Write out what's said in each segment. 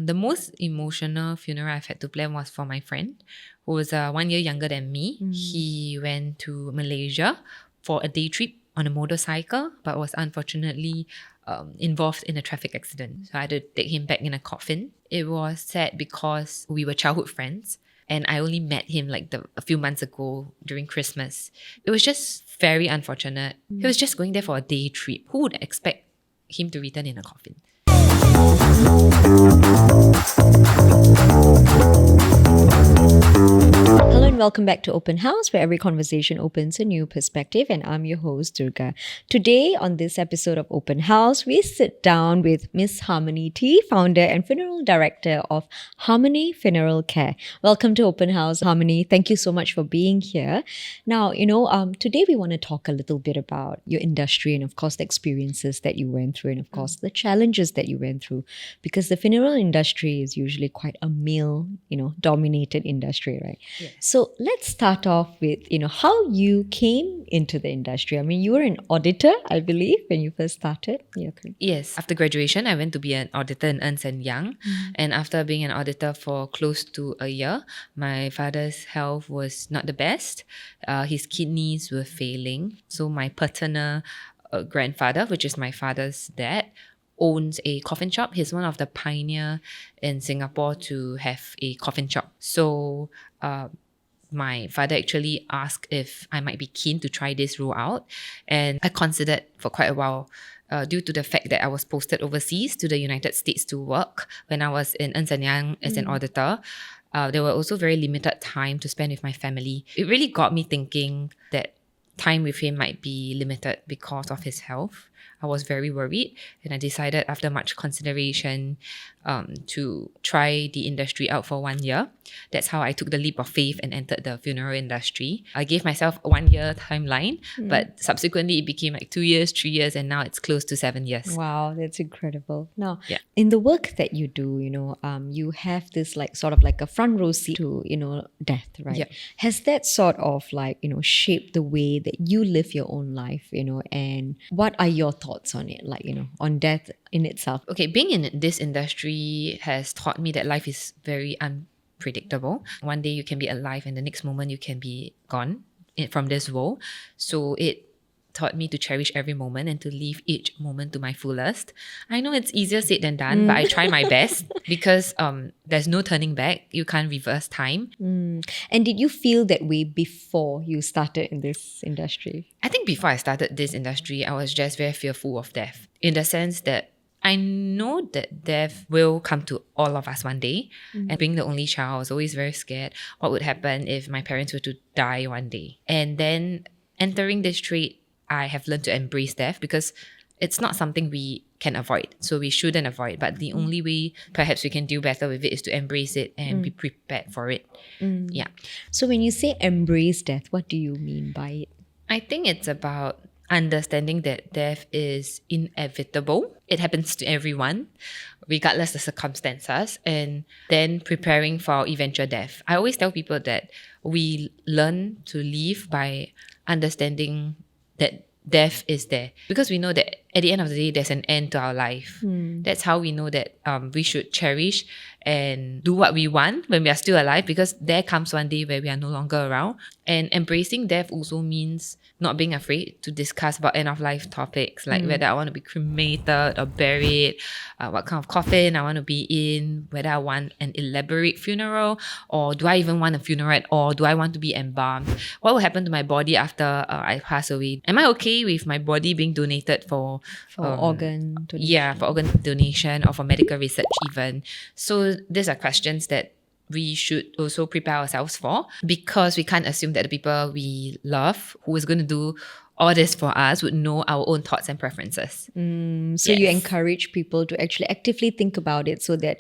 The most emotional funeral I've had to plan was for my friend, who was 1 year younger than me. He went to Malaysia for a day trip on a motorcycle, but was unfortunately involved in a traffic accident. So I had to take him back in a coffin. It was sad because we were childhood friends, and I only met him like a few months ago during Christmas. It was just very unfortunate. He was just going there for a day trip. Who would expect him to return in a coffin? Hello and welcome back to Open House, where every conversation opens a new perspective, and I'm your host, Durga. Today, on this episode of Open House, we sit down with Miss Harmony T, founder and funeral director of Harmony Funeral Care. Welcome to Open House, Harmony. Thank you so much for being here. Now, today we want to talk a little bit about your industry and, of course, the experiences that you went through and, of course, the challenges that you went through, because the funeral industry is usually quite a male, dominated industry, right? Yes. So let's start off with, how you came into the industry. I mean, you were an auditor, I believe, when you first started. Yeah, correct. Yes. After graduation, I went to be an auditor in Ernst & Young. And after being an auditor for close to a year, my father's health was not the best. His kidneys were failing. So my paternal grandfather, which is my father's dad, owns a coffin shop. He's one of the pioneer in Singapore to have a coffin shop. So my father actually asked if I might be keen to try this role out. And I considered for quite a while due to the fact that I was posted overseas to the United States to work when I was in Ernst & Young as an auditor. There were also very limited time to spend with my family. It really got me thinking that time with him might be limited because of his health. I was very worried, and I decided after much consideration to try the industry out for 1 year. That's how I took the leap of faith and entered the funeral industry. I gave myself a 1 year timeline, but subsequently it became like 2 years, 3 years, and now it's close to 7 years. Wow, that's incredible. Now, in the work that you do, you have this sort of like a front row seat to, death, right? Yeah. Has that sort of shaped the way that you live your own life, and what are your thoughts on it, on death in itself? Okay, being in this industry has taught me that life is very unpredictable. One day you can be alive and the next moment you can be gone from this world. So it taught me to cherish every moment and to live each moment to my fullest. I know it's easier said than done, but I try my best because there's no turning back. You can't reverse time. And did you feel that way before you started in this industry? I think before I started this industry, I was just very fearful of death, in the sense that I know that death will come to all of us one day. And being the only child, I was always very scared. What would happen if my parents were to die one day? And then entering this trade, I have learned to embrace death because it's not something we can avoid. So we shouldn't avoid. But the only way perhaps we can do better with it is to embrace it and be prepared for it. Yeah. So when you say embrace death, what do you mean by it? I think it's about understanding that death is inevitable. It happens to everyone, regardless of circumstances, and then preparing for eventual death. I always tell people that we learn to live by understanding that death is there, because we know that at the end of the day there's an end to our life. That's how we know that we should cherish and do what we want when we are still alive, because there comes one day where we are no longer around. And embracing death also means not being afraid to discuss about end of life topics, like whether I want to be cremated or buried, what kind of coffin I want to be in, whether I want an elaborate funeral, or do I even want a funeral at all? Do I want to be embalmed? What will happen to my body after I pass away? Am I okay with my body being donated for organ donation? Yeah, for organ donation or for medical research even. So these are questions that we should also prepare ourselves for, because we can't assume that the people we love, who is going to do all this for us, would know our own thoughts and preferences. So you encourage people to actually actively think about it so that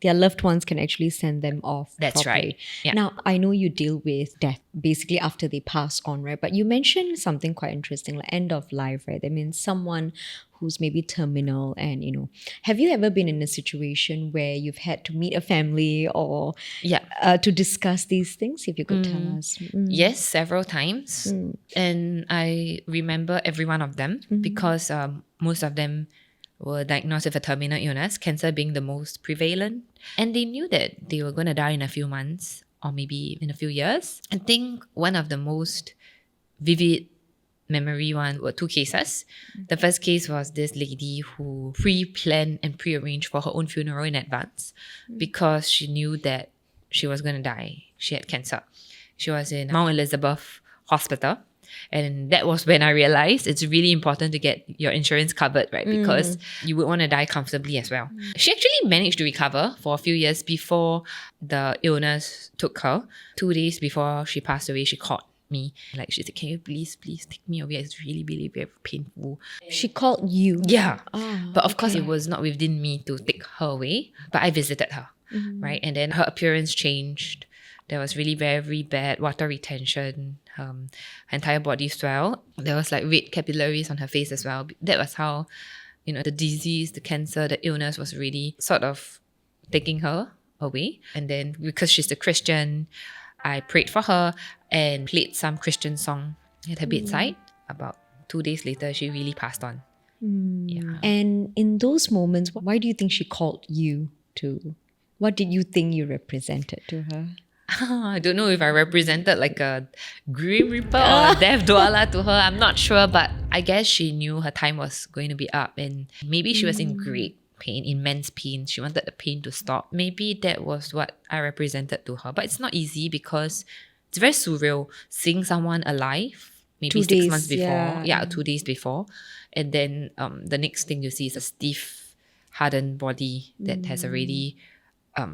their loved ones can actually send them off. That's properly. right. Yeah. Now, I know you deal with death basically after they pass on, right? But you mentioned something quite interesting, like end of life, right? That means someone who's maybe terminal, and have you ever been in a situation where you've had to meet a family or to discuss these things? If you could tell us. Yes, several times. And I remember every one of them because most of them were diagnosed with a terminal illness, cancer being the most prevalent. And they knew that they were going to die in a few months or maybe in a few years. I think one of the most vivid memory one were two cases. The first case was this lady who pre-planned and pre-arranged for her own funeral in advance because she knew that she was going to die. She had cancer. She was in Mount Elizabeth Hospital. And that was when I realized it's really important to get your insurance covered, right? Because you would want to die comfortably as well. She actually managed to recover for a few years before the illness took her. 2 days before she passed away, she called me. Like, she said, can you please take me away? It's really, really very painful. She called you? Yeah. Oh, but of course, it was not within me to take her away. But I visited her, right? And then her appearance changed. There was really very bad water retention. Her entire body swelled. There was like red capillaries on her face as well. That was how, the disease, the cancer, the illness was really sort of taking her away. And then because she's a Christian, I prayed for her and played some Christian song at her bedside. About 2 days later, she really passed on. Yeah. And in those moments, why do you think she called you to? What did you think you represented to her? I don't know if I represented like a grim reaper or a death dweller to her. I'm not sure, but I guess she knew her time was going to be up, and maybe she was in great pain, immense pain. She wanted the pain to stop. Maybe that was what I represented to her. But it's not easy because it's very surreal seeing someone alive maybe 6 months before. Yeah, 2 days before. And then the next thing you see is a stiff, hardened body that has already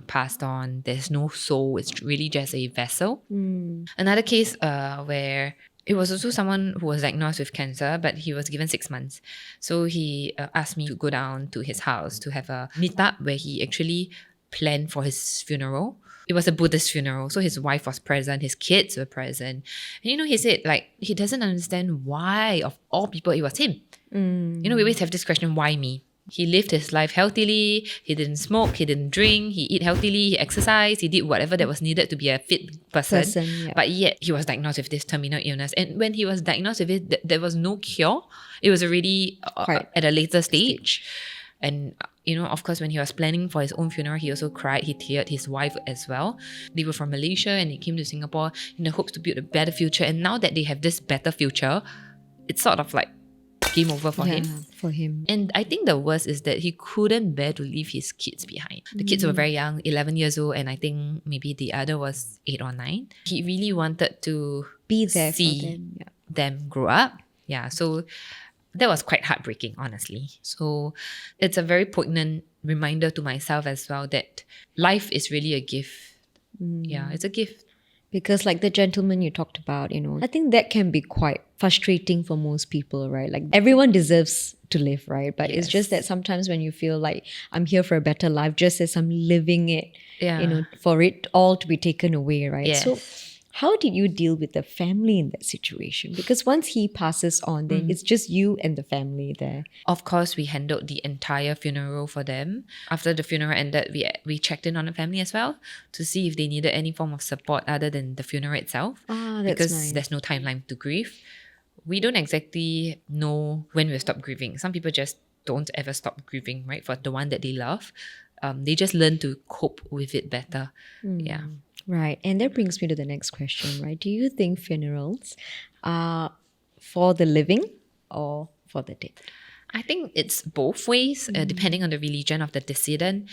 passed on. There's no soul. It's really just a vessel. Another case where it was also someone who was diagnosed with cancer, but he was given 6 months. So he asked me to go down to his house to have a meetup where he actually planned for his funeral. It was a Buddhist funeral, so his wife was present, his kids were present. And he said like he doesn't understand why of all people it was him. We always have this question, why me? He lived his life healthily, he didn't smoke, he didn't drink, he ate healthily, he exercised, he did whatever that was needed to be a fit person. But yet he was diagnosed with this terminal illness. And when he was diagnosed with it, there was no cure. It was already at a later stage. And of course, when he was planning for his own funeral, he also cried, he teared, his wife as well. They were from Malaysia and they came to Singapore in the hopes to build a better future. And now that they have this better future, it's sort of like game over for him. And I think the worst is that he couldn't bear to leave his kids behind. The kids were very young, 11 years old, and I think maybe the other was 8 or 9. He really wanted to be there see them grow up. Yeah, so that was quite heartbreaking, honestly. So it's a very poignant reminder to myself as well that life is really a gift. Yeah, it's a gift. Because like the gentleman you talked about, I think that can be quite frustrating for most people, right? Like everyone deserves to live, right? But it's just that sometimes when you feel like I'm here for a better life, just as I'm living it, for it all to be taken away, right? Yes. So how did you deal with the family in that situation? Because once he passes on, then it's just you and the family there. Of course, we handled the entire funeral for them. After the funeral ended, we checked in on the family as well to see if they needed any form of support other than the funeral itself. That's nice. There's no timeline to grieve. We don't exactly know when we'll stop grieving. Some people just don't ever stop grieving, right? For the one that they love. They just learn to cope with it better. Yeah. Right. And that brings me to the next question, right? Do you think funerals are for the living or for the dead? I think it's both ways, depending on the religion of the decedent.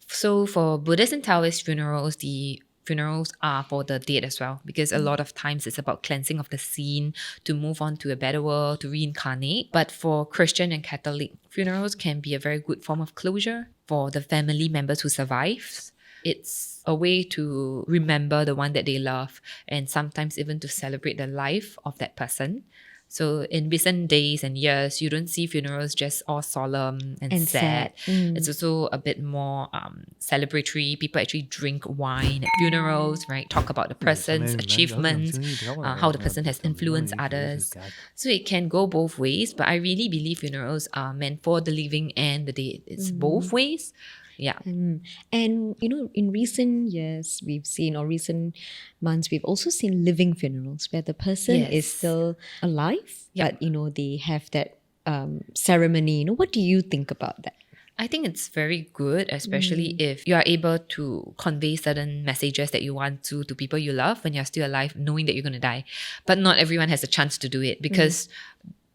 So for Buddhist and Taoist funerals, the funerals are for the dead as well, because a lot of times it's about cleansing of the scene to move on to a better world, to reincarnate. But for Christian and Catholic, funerals can be a very good form of closure for the family members who survived. It's a way to remember the one that they love and sometimes even to celebrate the life of that person. So in recent days and years, you don't see funerals just all solemn and sad. It's also a bit more celebratory. People actually drink wine at funerals, right? Talk about the person's achievements, how the person has influenced others. So it can go both ways, but I really believe funerals are meant for the living and the dead. It's both ways. Yeah. And, in recent years, we've seen, or recent months, we've also seen living funerals where the person is still alive, but, they have that ceremony. What do you think about that? I think it's very good, especially if you are able to convey certain messages that you want to people you love when you're still alive, knowing that you're going to die. But not everyone has a chance to do it, because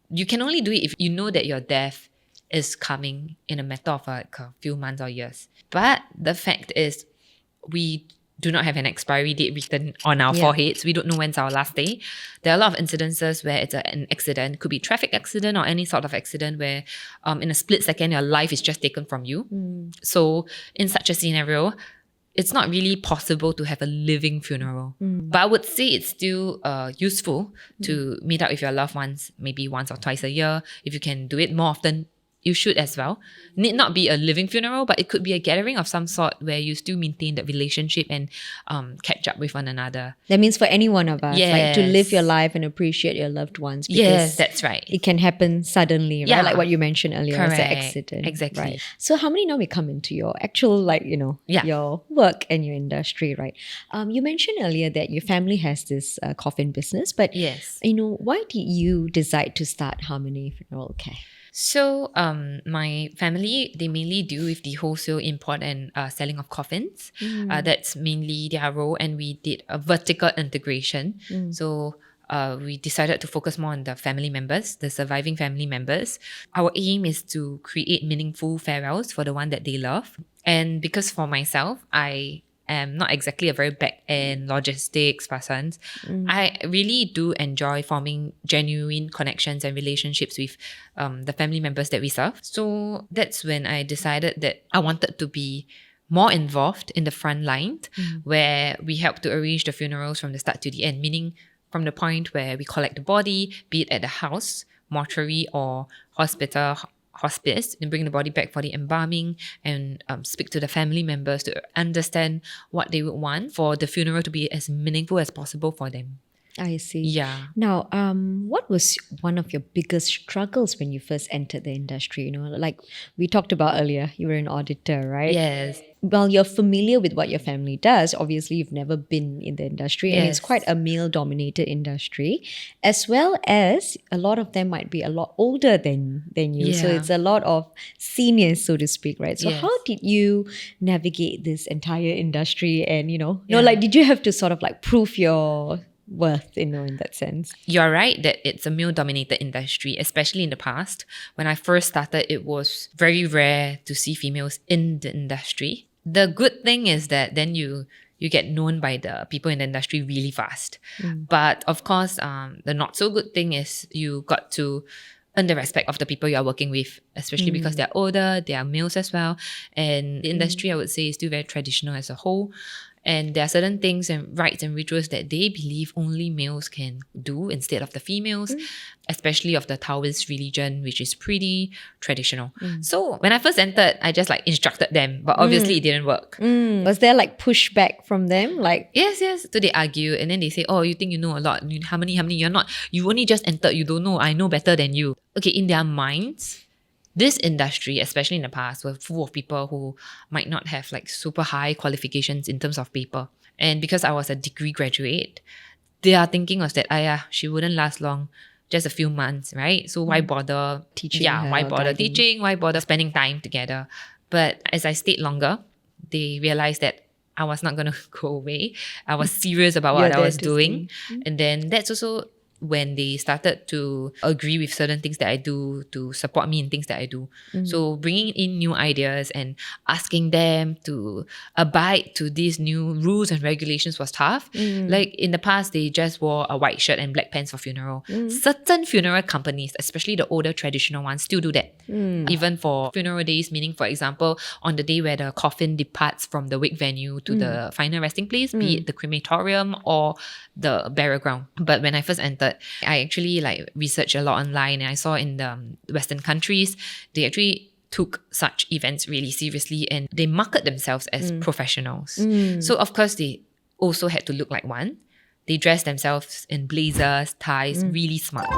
you can only do it if you know that your death is coming in a matter of a few months or years. But the fact is, we do not have an expiry date written on our foreheads. We don't know when's our last day. There are a lot of incidences where it's an accident. Could be traffic accident or any sort of accident where in a split second, your life is just taken from you. So in such a scenario, it's not really possible to have a living funeral. But I would say it's still useful to meet up with your loved ones, maybe once or twice a year. If you can do it more often, you should as well. Need not be a living funeral, but it could be a gathering of some sort where you still maintain that relationship and catch up with one another. That means for any one of us, like to live your life and appreciate your loved ones. Because yes, that's right. It can happen suddenly, right? Yeah. Like what you mentioned earlier, Correct. as an accident. Exactly. Right. So how many now we come into your actual, your work and your industry, right? You mentioned earlier that your family has this coffin business, but yes, why did you decide to start Harmony Funeral Care? So my family, they mainly deal with the wholesale import and selling of coffins. That's mainly their role, and we did a vertical integration. So we decided to focus more on the family members, the surviving family members. Our aim is to create meaningful farewells for the one that they love. And because for myself, I am not exactly a very back-end logistics person. I really do enjoy forming genuine connections and relationships with the family members that we serve. So that's when I decided that I wanted to be more involved in the front line, where we help to arrange the funerals from the start to the end, meaning from the point where we collect the body, be it at the house, mortuary, or hospice, and bring the body back for the embalming, and speak to the family members to understand what they would want for the funeral to be as meaningful as possible for them. I see. Yeah. Now, what was one of your biggest struggles when you first entered the industry? Like we talked about earlier, you were an auditor, right? Yes. Well, you're familiar with what your family does. Obviously, you've never been in the industry, and it's quite a male-dominated industry, as well as a lot of them might be a lot older than you. So it's a lot of seniors, so to speak, right? So how did you navigate this entire industry? And, did you have to sort of like prove your worth, in that sense? You're right that it's a male-dominated industry, especially in the past. When I first started, it was very rare to see females in the industry. The good thing is that then you get known by the people in the industry really fast. But of course, the not so good thing is you got to earn the respect of the people you are working with, especially because they're older, they are males as well. And the industry, I would say, is still very traditional as a whole. And there are certain things and rites and rituals that they believe only males can do instead of the females, especially of the Taoist religion, which is pretty traditional. So when I first entered, I just instructed them, but obviously it didn't work. Was there pushback from them? Yes. So they argue, and then they say, oh, you think you know a lot. How many? You're not. You only just entered. You don't know. I know better than you. Okay, in their minds, this industry, especially in the past, were full of people who might not have super high qualifications in terms of paper. And because I was a degree graduate, their thinking was that, she wouldn't last long, just a few months, right? So why bother teaching? Why bother teaching? Why bother spending time together? But as I stayed longer, they realized that I was not going to go away. I was serious about what I was doing. And then that's also when they started to agree with certain things that I do, to support me in things that I do. So bringing in new ideas and asking them to abide to these new rules and regulations was tough. In the past, they just wore a white shirt and black pants for funeral. Certain funeral companies, especially the older traditional ones, still do that. Even for funeral days, meaning, for example, on the day where the coffin departs from the wake venue to the final resting place, be it the crematorium or the burial ground. But when I first entered, I actually researched a lot online, and I saw in the Western countries, they actually took such events really seriously, and they market themselves as professionals. So of course, they also had to look like one. They dressed themselves in blazers, ties, really smart.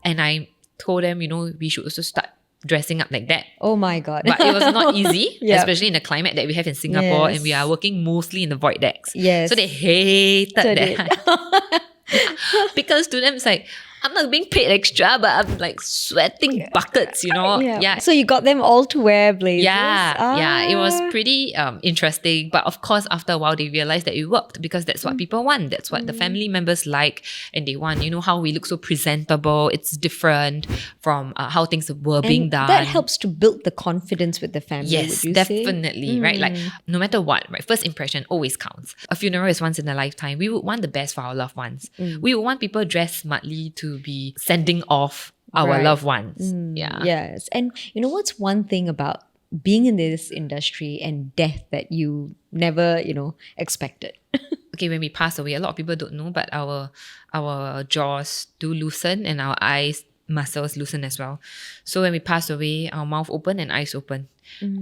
And I told them, we should also start dressing up like that. Oh my God. But it was not easy, especially in the climate that we have in Singapore, and we are working mostly in the void decks. So they hated that. Because to them, it's I'm not being paid extra, but I'm like sweating buckets, Yeah. So you got them all to wear blazers? Yeah, it was pretty interesting. But of course, after a while, they realized that it worked because that's what people want. That's what the family members like, and they want, how we look so presentable. It's different from how things were being done. That helps to build the confidence with the family. Yes, would you say? definitely, right? Like no matter what, right? First impression always counts. A funeral is once in a lifetime. We would want the best for our loved ones. We would want people dressed smartly to be sending off our loved ones. Yeah. Yes. And what's one thing about being in this industry and death that you never, expected? Okay, when we pass away, a lot of people don't know, but our jaws do loosen and our eyes muscles loosen as well. So when we pass away, our mouth open and eyes open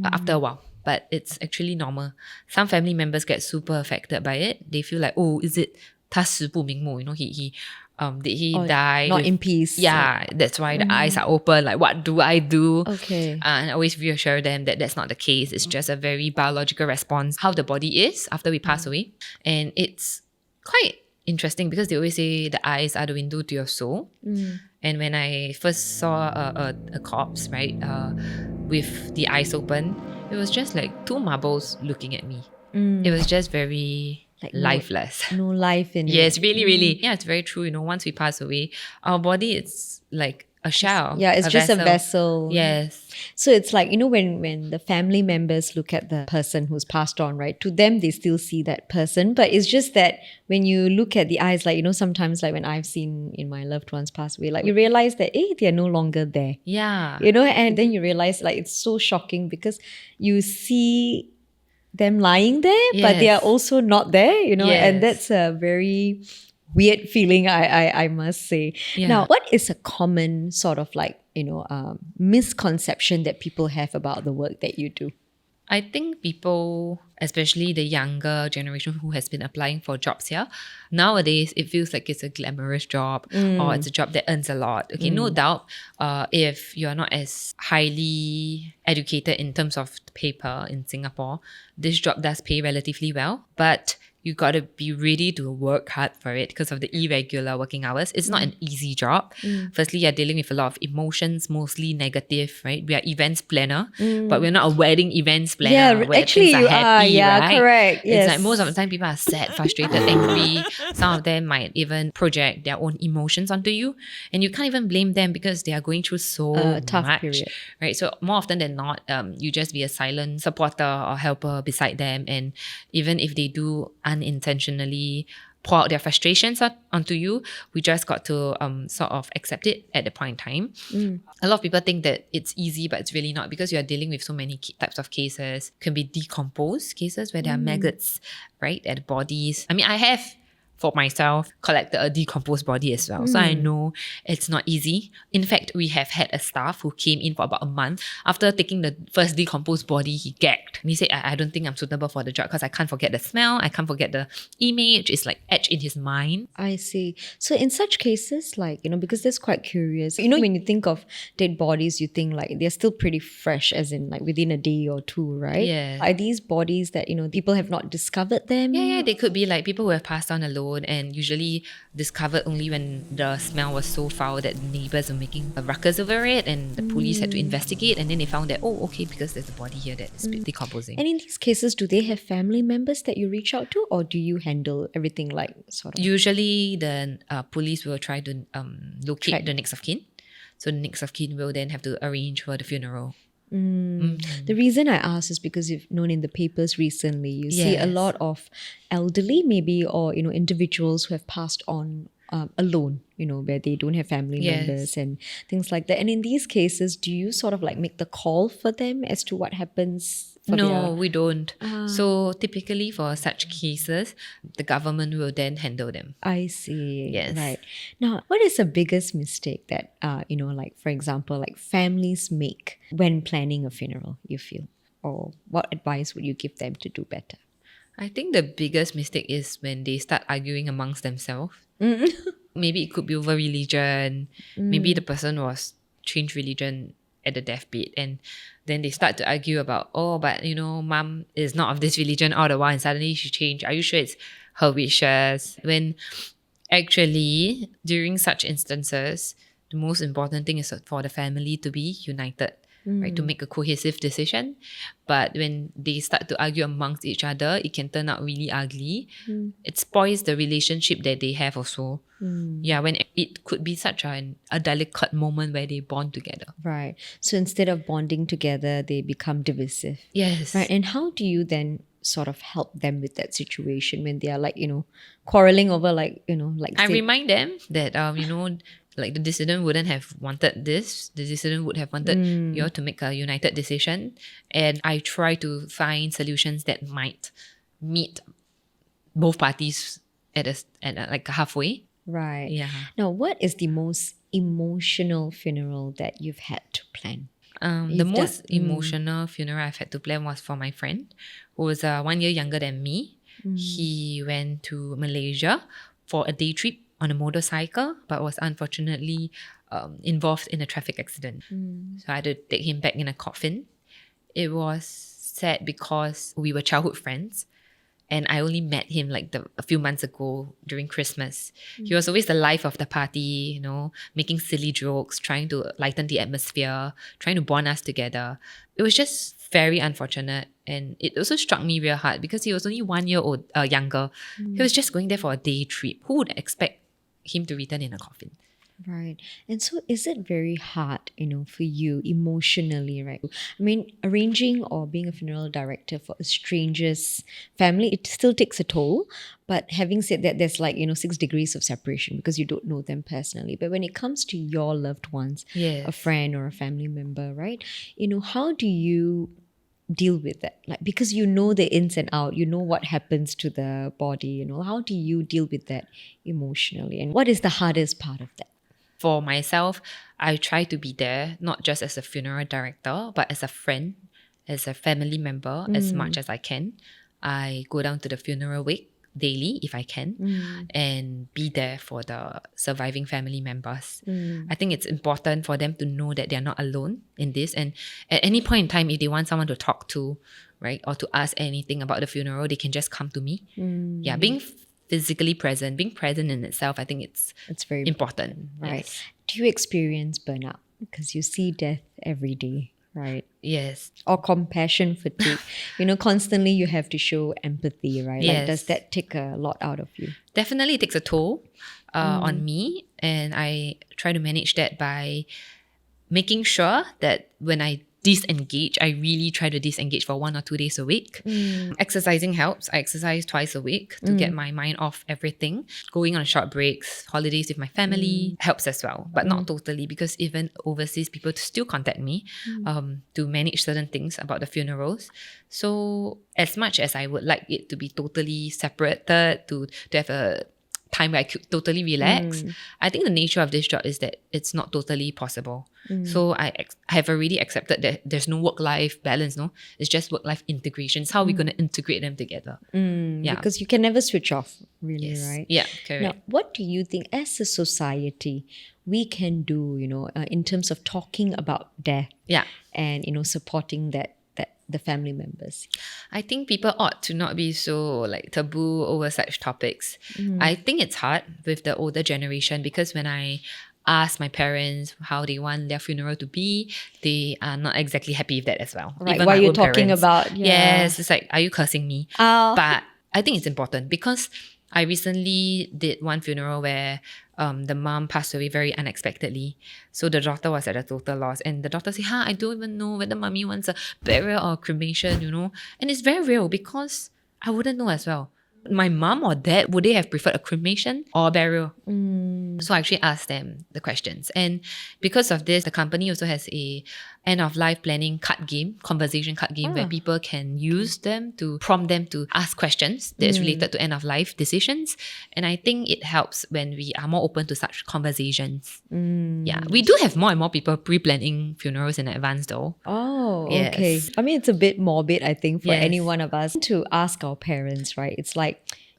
after a while. But it's actually normal. Some family members get super affected by it. They feel like, oh, is it 他死不瞑目? Did he die? Not in peace. Yeah, that's why the eyes are open. Like, what do I do? Okay. And I always reassure them that that's not the case. It's just a very biological response, how the body is after we pass away. And it's quite interesting because they always say the eyes are the window to your soul. And when I first saw a corpse, right, with the eyes open, it was just like two marbles looking at me. It was just very lifeless. No life in it. Yes, really, really. Yeah, it's very true. Once we pass away, our body, it's like a shell. Yeah, it's just a vessel. Yes. So it's like, when the family members look at the person who's passed on, right? To them, they still see that person. But it's just that when you look at the eyes, like, sometimes like when I've seen in my loved ones pass away, like you realize that, they're no longer there. Yeah. And then you realize like it's so shocking because you see them lying there, but they are also not there, and that's a very weird feeling, I must say. Yeah. Now, what is a common sort of like, misconception that people have about the work that you do? I think people, especially the younger generation who has been applying for jobs here, nowadays it feels like it's a glamorous job or it's a job that earns a lot. Okay, no doubt, if you're not as highly educated in terms of paper in Singapore, this job does pay relatively well, but you got to be ready to work hard for it because of the irregular working hours. It's not an easy job. Firstly, you're dealing with a lot of emotions, mostly negative, right? We are events planner, but we're not a wedding events planner. Yeah, where actually things you happy, are. Yeah, right? correct. Yes. It's like most of the time people are sad, frustrated, angry. Some of them might even project their own emotions onto you. And you can't even blame them because they are going through so tough much. period. Right? So more often than not, you just be a silent supporter or helper beside them. And even if they do unintentionally pour out their frustrations onto you, we just got to sort of accept it at the point in time. A lot of people think that it's easy, but it's really not because you are dealing with so many types of cases. Can be decomposed cases where there are maggots, right, at the bodies. I mean, I have for myself collected a decomposed body as well. So I know it's not easy. In fact, we have had a staff who came in for about a month. After taking the first decomposed body, he gagged. And he said, I don't think I'm suitable for the job because I can't forget the smell. I can't forget the image. It's like etched in his mind. I see. So in such cases, like, because that's quite curious. When you think of dead bodies, you think like they're still pretty fresh, as in like within a day or two, right? Yeah. Are these bodies that, people have not discovered them? Yeah, they could be like people who have passed on alone and usually discovered only when the smell was so foul that the neighbors were making a ruckus over it and the police had to investigate, and then they found that, because there's a body here that is decomposing. And in these cases, do they have family members that you reach out to, or do you handle everything like sort of? Usually the police will try to locate the next of kin. So the next of kin will then have to arrange for the funeral. The reason I ask is because you've known in the papers recently, you see a lot of elderly maybe or, individuals who have passed on alone, where they don't have family members and things like that. And in these cases, do you sort of like make the call for them as to what happens? No, we don't. So typically for such cases, the government will then handle them. I see. Yes. Right. Now, what is the biggest mistake that, like for example, like families make when planning a funeral, you feel? Or what advice would you give them to do better? I think the biggest mistake is when they start arguing amongst themselves. Maybe it could be over religion. Maybe the person was changed religion at the deathbed, and then they start to argue about, but mom is not of this religion all the while and suddenly she changed. Are you sure it's her wishes? When Actually, during such instances, the most important thing is for the family to be united, right? To make a cohesive decision. But when they start to argue amongst each other, it can turn out really ugly. It spoils the relationship that they have also. Yeah, when it could be such a delicate moment where they bond together. Right. So instead of bonding together, they become divisive. Yes. Right. And how do you then sort of help them with that situation when they are like, quarreling over I remind them that, like the dissident wouldn't have wanted this. The dissident would have wanted you all to make a united decision. And I try to find solutions that might meet both parties at like halfway. Right. Yeah. Now, what is the most emotional funeral that you've had to plan? The most emotional funeral I've had to plan was for my friend who was 1 year younger than me. He went to Malaysia for a day trip on a motorcycle, but was unfortunately involved in a traffic accident. So I had to take him back in a coffin. It was sad because we were childhood friends. And I only met him like a few months ago during Christmas. He was always the life of the party, making silly jokes, trying to lighten the atmosphere, trying to bond us together. It was just very unfortunate. And it also struck me real hard because he was only 1 year younger. He was just going there for a day trip. Who would expect him to return in a coffin? Right. And so is it very hard, for you emotionally, right? I mean, arranging or being a funeral director for a stranger's family, it still takes a toll. But having said that, there's 6 degrees of separation because you don't know them personally. But when it comes to your loved ones, Yes. a friend or a family member, right? How do you deal with that? Because you know the ins and out, you know what happens to the body, how do you deal with that emotionally? And what is the hardest part of that? For myself, I try to be there, not just as a funeral director, but as a friend, as a family member, as much as I can. I go down to the funeral wake daily if I can and be there for the surviving family members. I think it's important for them to know that they're not alone in this. And at any point in time, if they want someone to talk to, right, or to ask anything about the funeral, they can just come to me. Yeah, being physically present, being present in itself, I think it's very important. Right. Yes. Do you experience burnout? Because you see death every day, right? Yes. Or compassion fatigue. Constantly you have to show empathy, right? Yes. Does that take a lot out of you? Definitely takes a toll on me. And I try to manage that by making sure that when I disengage, I really try to disengage for 1 or 2 days a week. Exercising helps. I exercise twice a week to get my mind off everything. Going on short breaks, holidays with my family helps as well, but not totally, because even overseas, people still contact me to manage certain things about the funerals. So as much as I would like it to be totally separated, to have a time where I could totally relax, I think the nature of this job is that it's not totally possible. So I have already accepted that there's no work-life balance, no? It's just work-life integration. It's how we're going to integrate them together. Yeah. Because you can never switch off, really, Yes. right? Yeah, correct. Now, what do you think as a society we can do, in terms of talking about death Yeah. and, supporting that the family members? I think people ought to not be so taboo over such topics. I think it's hard with the older generation because when I ask my parents how they want their funeral to be, they are not exactly happy with that as well. Right. Even What my are you own talking parents. about? Yeah. Yes, it's like, are you cursing me? But I think it's important because I recently did one funeral where the mom passed away very unexpectedly. So the daughter was at a total loss. And the daughter said, I don't even know whether mommy wants a burial or cremation, And it's very real because I wouldn't know as well. My mom or dad, would they have preferred a cremation or a burial? So I actually asked them the questions. And because of this, the company also has a end-of-life planning conversation card game, where people can use them to prompt them to ask questions that's related to end-of-life decisions. And I think it helps when we are more open to such conversations. Yeah, we do have more and more people pre-planning funerals in advance though. Oh, Yes. okay. I mean, it's a bit morbid, I think, for Yes. any one of us to ask our parents, right? It's like,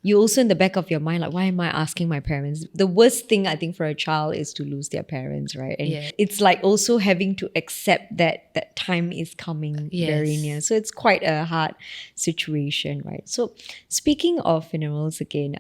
you also in the back of your mind, like, why am I asking my parents? The worst thing I think for a child is to lose their parents, right? And Yeah. it's like also having to accept that time is coming very near. So it's quite a hard situation, right? So speaking of funerals again,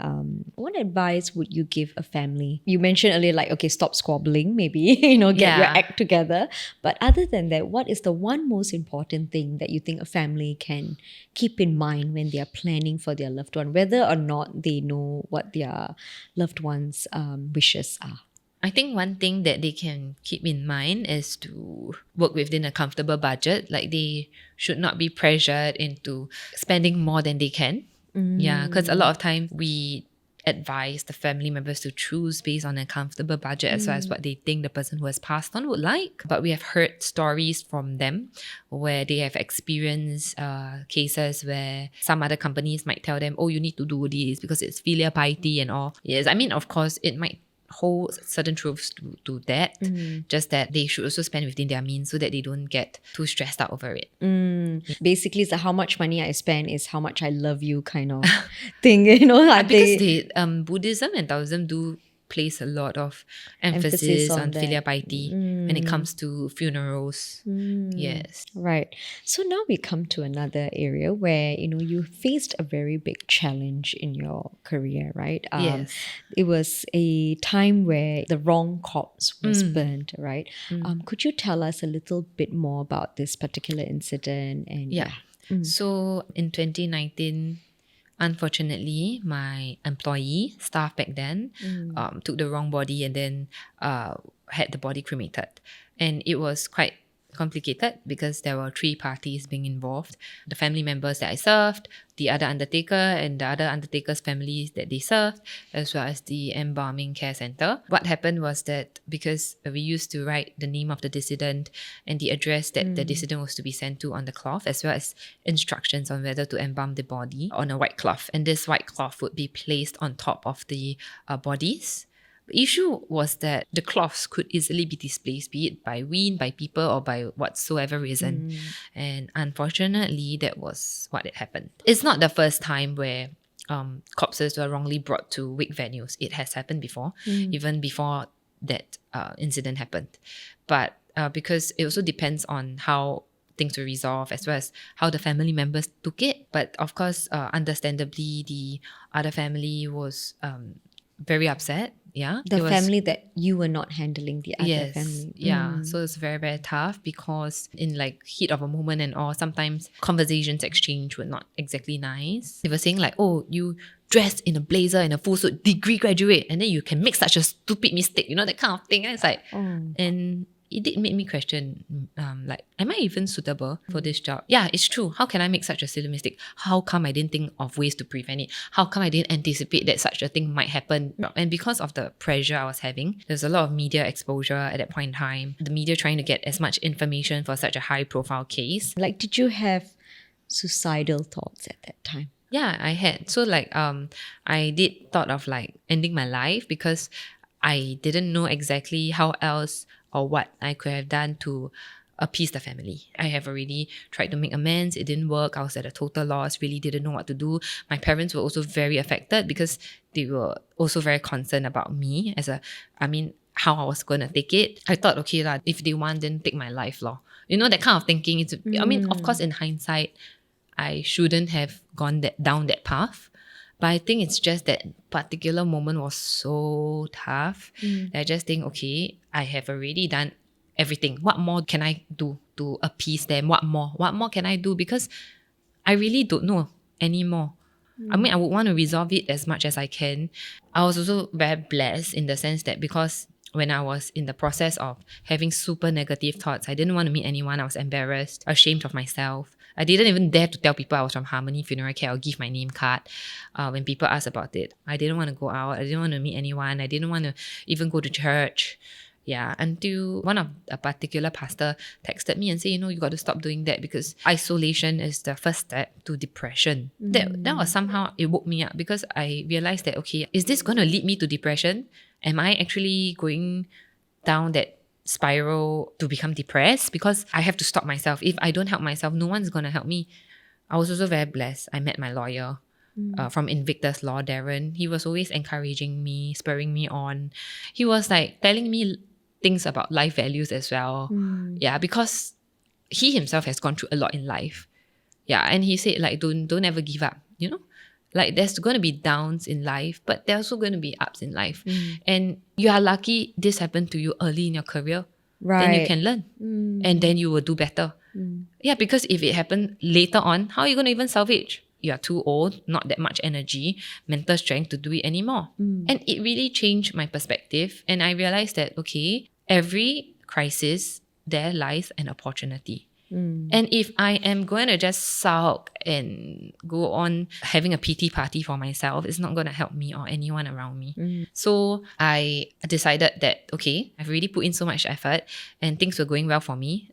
what advice would you give a family? You mentioned earlier, like, okay, stop squabbling, maybe, get your act together. But other than that, what is the one most important thing that you think a family can keep in mind when they are planning for their loved one, whether or not they know what their loved one's wishes are? I think one thing that they can keep in mind is to work within a comfortable budget. Like, they should not be pressured into spending more than they can. Yeah, because a lot of time we advise the family members to choose based on a comfortable budget as well as what they think the person who has passed on would like. But we have heard stories from them where they have experienced cases where some other companies might tell them, oh, you need to do this because it's filial piety and all. Yes, I mean, of course, it might hold certain truths to that, just that they should also spend within their means so that they don't get too stressed out over it. Basically, it's how much money I spend is how much I love you kind of thing, Because Buddhism and Taoism do place a lot of emphasis on filial piety when it comes to funerals. Yes. Right. So now we come to another area where, you faced a very big challenge in your career, right? Yes. It was a time where the wrong corpse was burnt, right? Could you tell us a little bit more about this particular incident? And So in 2019, unfortunately, my staff back then, took the wrong body and then had the body cremated. And it was quite complicated because there were 3 parties being involved. The family members that I served, the other undertaker and the other undertaker's families that they served, as well as the embalming care center. What happened was that because we used to write the name of the decedent and the address that the decedent was to be sent to on the cloth, as well as instructions on whether to embalm the body on a white cloth. And this white cloth would be placed on top of the bodies. The issue was that the cloths could easily be displaced, be it by wind, by people, or by whatsoever reason. And unfortunately, that was what had happened. It's not the first time where corpses were wrongly brought to wake venues. It has happened before, even before that incident happened. But because it also depends on how things were resolved as well as how the family members took it. But of course, understandably, the other family was very upset. Yeah, the family that you were not handling, the other family. Yeah, so it's very, very tough because in like heat of a moment and all, sometimes conversations exchange were not exactly nice. They were saying like, oh, you dressed in a blazer and a full suit, degree graduate, and then you can make such a stupid mistake, that kind of thing. And it's like, and it did make me question, like, am I even suitable for this job? Yeah, it's true. How can I make such a silly mistake? How come I didn't think of ways to prevent it? How come I didn't anticipate that such a thing might happen? And because of the pressure I was having, there's a lot of media exposure at that point in time. The media trying to get as much information for such a high profile case. Like, did you have suicidal thoughts at that time? Yeah, I had. So like, I did thought of like ending my life because I didn't know exactly how else or what I could have done to appease the family. I have already tried to make amends. It didn't work. I was at a total loss, really didn't know what to do. My parents were also very affected because they were also very concerned about me how I was going to take it. I thought, okay, if they want, then take my life. That kind of thinking. Of course, in hindsight, I shouldn't have gone down that path. But I think it's just that particular moment was so tough that I just think, okay, I have already done everything. What more can I do to appease them? What more can I do? Because I really don't know anymore. I would want to resolve it as much as I can. I was also very blessed in the sense that because when I was in the process of having super negative thoughts, I didn't want to meet anyone. I was embarrassed, ashamed of myself. I didn't even dare to tell people I was from Harmony Funeral Care or give my name card when people asked about it. I didn't want to go out. I didn't want to meet anyone. I didn't want to even go to church. Yeah, until a particular pastor texted me and said, you got to stop doing that because isolation is the first step to depression. That was somehow, it woke me up because I realized that, okay, is this going to lead me to depression? Am I actually going down that spiral to become depressed? Because I have to stop myself. If I don't help myself, no one's going to help me. I was also very blessed. I met my lawyer from Invictus Law, Darren. He was always encouraging me, spurring me on. He was like telling me things about life values as well. Yeah, because he himself has gone through a lot in life. Yeah, and he said like don't ever give up, you know? Like there's going to be downs in life, but there's also going to be ups in life. And you are lucky this happened to you early in your career. Then you can learn. And then you will do better. Yeah, because if it happened later on, how are you going to even salvage? You are too old, not that much energy, mental strength to do it anymore. And it really changed my perspective. And I realized that, okay, every crisis, there lies an opportunity. And if I am going to just sulk and go on having a pity party for myself, it's not going to help me or anyone around me. So I decided that, okay, I've really put in so much effort and things were going well for me,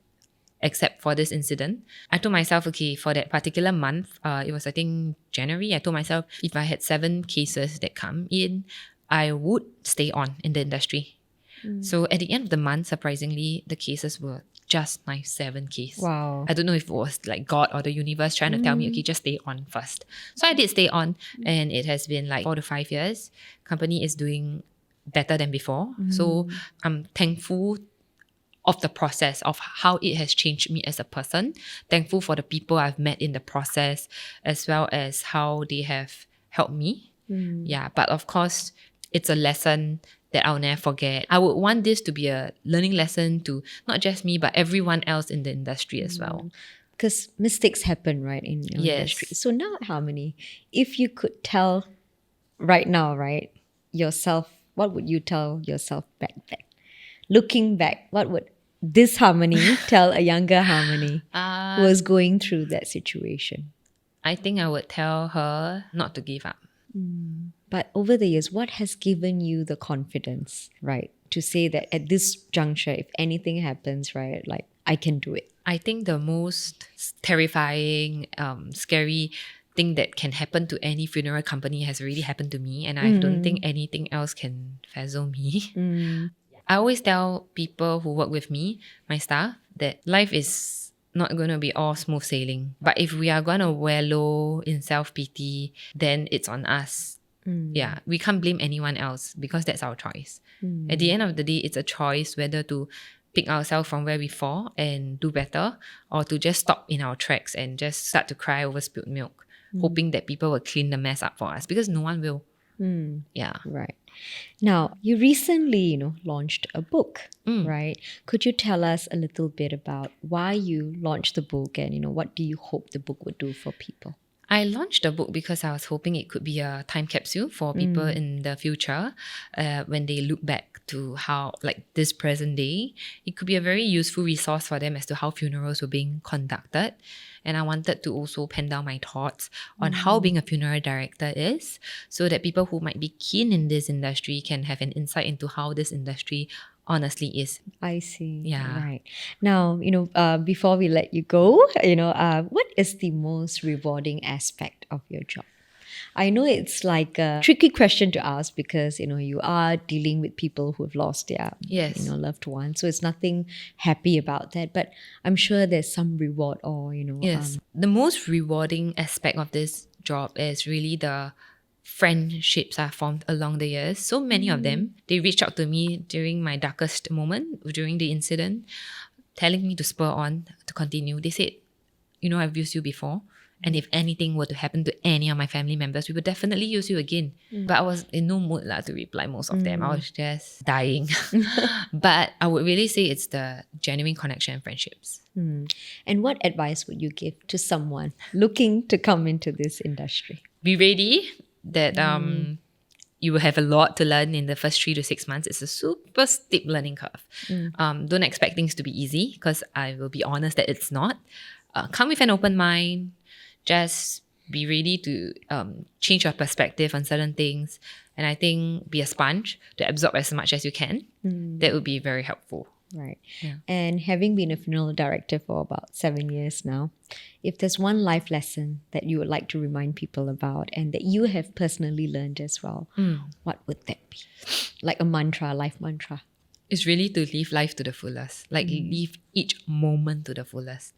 except for this incident. I told myself, okay, for that particular month, it was I think January, I told myself if I had 7 cases that come in, I would stay on in the industry. So at the end of the month, surprisingly, the cases were just nice 7 cases. Wow. I don't know if it was like God or the universe trying to tell me, okay, just stay on first. So I did stay on, and it has been like 4 to 5 years. Company is doing better than before. So I'm thankful of the process of how it has changed me as a person. Thankful for the people I've met in the process, as well as how they have helped me. Yeah, but of course, it's a lesson that I'll never forget. I would want this to be a learning lesson to not just me, but everyone else in the industry as well. Because mistakes happen, right, in your industry. So now, Harmony, if you could tell right now, right, yourself, what would you tell yourself back then? Looking back, what would this Harmony tell a younger Harmony who was going through that situation? I think I would tell her not to give up. But over the years, what has given you the confidence, right, to say that at this juncture, if anything happens, right, like I can do it? I think the most terrifying, scary thing that can happen to any funeral company has already happened to me, and I don't think anything else can fazzle me. I always tell people who work with me, my staff, that life is not going to be all smooth sailing. But if we are going to wallow in self-pity, then it's on us. Yeah, we can't blame anyone else because that's our choice. At the end of the day, it's a choice whether to pick ourselves from where we fall and do better, or to just stop in our tracks and just start to cry over spilled milk, hoping that people will clean the mess up for us, because no one will. Yeah. Right. Now, you recently, launched a book, right? Could you tell us a little bit about why you launched the book and, what do you hope the book would do for people? I launched the book because I was hoping it could be a time capsule for people in the future when they look back to how, like this present day, it could be a very useful resource for them as to how funerals were being conducted. And I wanted to also pen down my thoughts on how being a funeral director is, so that people who might be keen in this industry can have an insight into how this industry honestly is. I see. Yeah. Right. Now, before we let you go, what is the most rewarding aspect of your job? I know it's like a tricky question to ask because, you are dealing with people who have lost their, loved ones. So it's nothing happy about that. But I'm sure there's some reward or, Yes. The most rewarding aspect of this job is really the friendships are formed along the years. So many of them, they reached out to me during my darkest moment, during the incident, telling me to spur on, to continue. They said, I've used you before. And if anything were to happen to any of my family members, we would definitely use you again. But I was in no mood to reply most of them. I was just dying. But I would really say it's the genuine connection and friendships. And what advice would you give to someone looking to come into this industry? Be ready that you will have a lot to learn in the first 3 to 6 months. It's a super steep learning curve. Don't expect things to be easy, because I will be honest that it's not. Come with an open mind. Just be ready to change your perspective on certain things. And I think be a sponge to absorb as much as you can. That would be very helpful. Right. Yeah. And having been a funeral director for about 7 years now, if there's one life lesson that you would like to remind people about and that you have personally learned as well, what would that be? Like a mantra, life mantra. is really to live life to the fullest. Like live each moment to the fullest.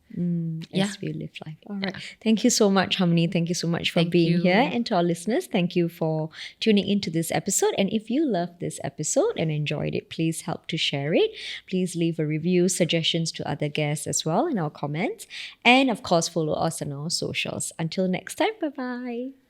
As we live life. All right. Thank you so much, Harmony. Thank you so much for Thank being you. here. And to our listeners, thank you for tuning into this episode. And if you loved this episode and enjoyed it, please help to share it. Please leave a review, suggestions to other guests as well in our comments. And of course, follow us on our socials. Until next time, bye-bye.